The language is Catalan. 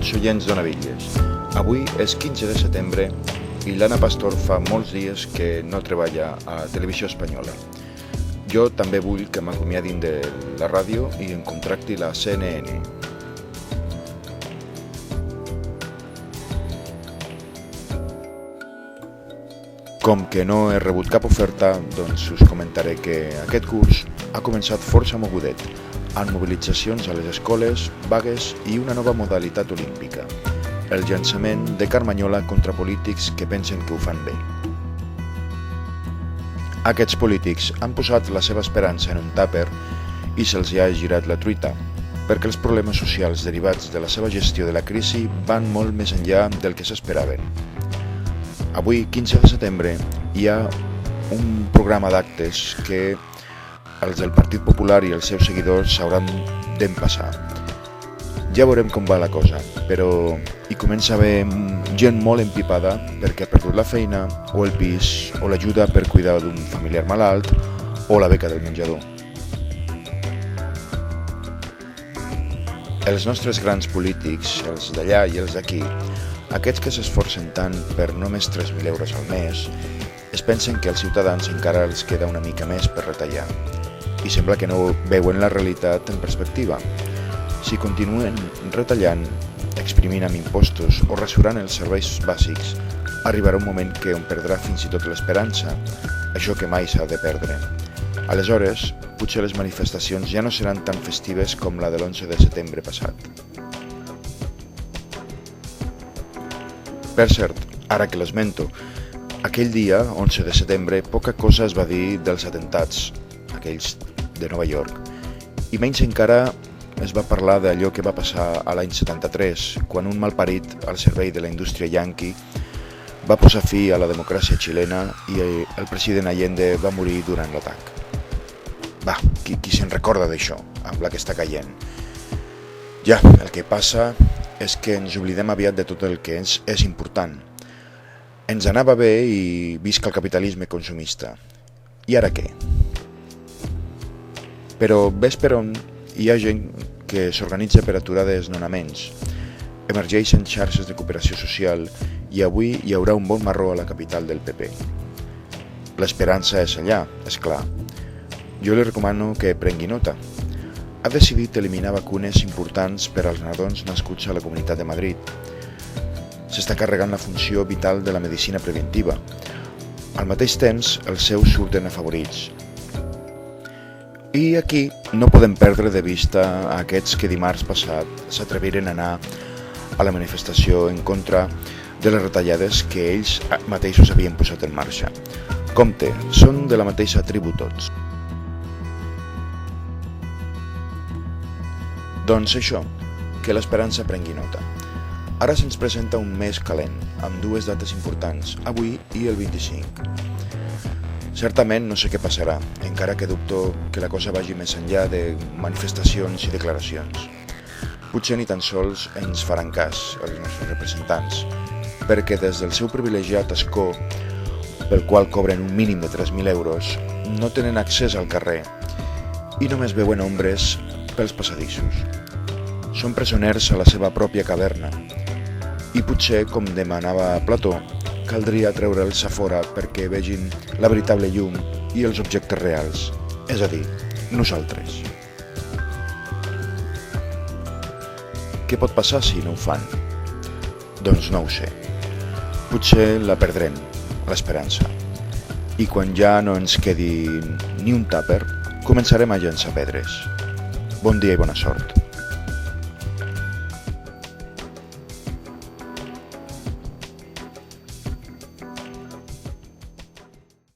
tots oients d'Onavilles. Avui és 15 de setembre i l'Anna Pastor fa molts dies que no treballa a Televisió Espanyola. Jo també vull que m'acomiadin de la ràdio i em contracti la CNN. Com que no he rebut cap oferta, doncs us comentaré que aquest curs ha començat força mogudet, amb mobilitzacions a les escoles, vagues i una nova modalitat olímpica, el llançament de Carmanyola contra polítics que pensen que ho fan bé. Aquests polítics han posat la seva esperança en un tàper i se'ls ha girat la truita, perquè els problemes socials derivats de la seva gestió de la crisi van molt més enllà del que s'esperaven. Avui, 15 de setembre, hi ha un programa d'actes que els del Partit Popular i els seus seguidors s'hauran d'empassar. Ja veurem com va la cosa, però hi comença a haver gent molt empipada perquè ha perdut la feina, o el pis, o l'ajuda per cuidar d'un familiar malalt, o la beca del menjador. Els nostres grans polítics, els d'allà i els d'aquí, aquests que s'esforcen tant per només 3.000 euros al mes, es pensen que als ciutadans encara els queda una mica més per retallar. I sembla que no veuen la realitat en perspectiva. Si continuen retallant, exprimint amb impostos o rasurant els serveis bàsics, arribarà un moment que on perdrà fins i tot l'esperança, això que mai s'ha de perdre. Aleshores, potser les manifestacions ja no seran tan festives com la de l'11 de setembre passat. Per cert, ara que l'esmento, aquell dia, 11 de setembre, poca cosa es va dir dels atemptats, aquells de Nova York, i menys encara es va parlar d'allò que va passar a l'any 73, quan un malparit al servei de la indústria yanqui va posar fi a la democràcia xilena i el president Allende va morir durant l'atac. Va, qui se'n recorda d'això, amb la que està caient? Ja, el que passa és que ens oblidem aviat de tot el que és important. Ens anava bé i visca el capitalisme consumista. I ara què? Però ves per on hi ha gent que s'organitza per aturar desnonaments. Emergeixen xarxes de cooperació social i avui hi haurà un bon marró a la capital del PP. L'esperança és allà, és clar. Jo li recomano que prengui nota. Ha decidit eliminar vacunes importants per als nadons nascuts a la Comunitat de Madrid. S'està carregant la funció vital de la medicina preventiva. Al mateix temps, els seus surten afavorits. I aquí no podem perdre de vista aquests que dimarts passat s'atreviren a anar a la manifestació en contra de les retallades que ells mateixos havien posat en marxa. Compte, són de la mateixa tribu tots. Doncs això, que l'esperança prengui nota. Ara se'ns presenta un mes calent, amb dues dates importants, avui i el 25. Certament no sé què passarà, encara que dubto que la cosa vagi més enllà de manifestacions i declaracions. Potser ni tan sols ens faran cas, els nostres representants, perquè des del seu privilegiat escó, pel qual cobren un mínim de 3.000 euros, no tenen accés al carrer i només veuen ombres pels passadissos. Són presoners a la seva pròpia caverna i potser, com demanava Plató, caldria treure'ls a fora perquè vegin la veritable llum i els objectes reals, és a dir, nosaltres. Què pot passar si no ho fan? Doncs no ho sé. Potser la perdrem, l'esperança. I quan ja no ens quedi ni un tàper, començarem a llançar pedres. Bon dia i bona sort.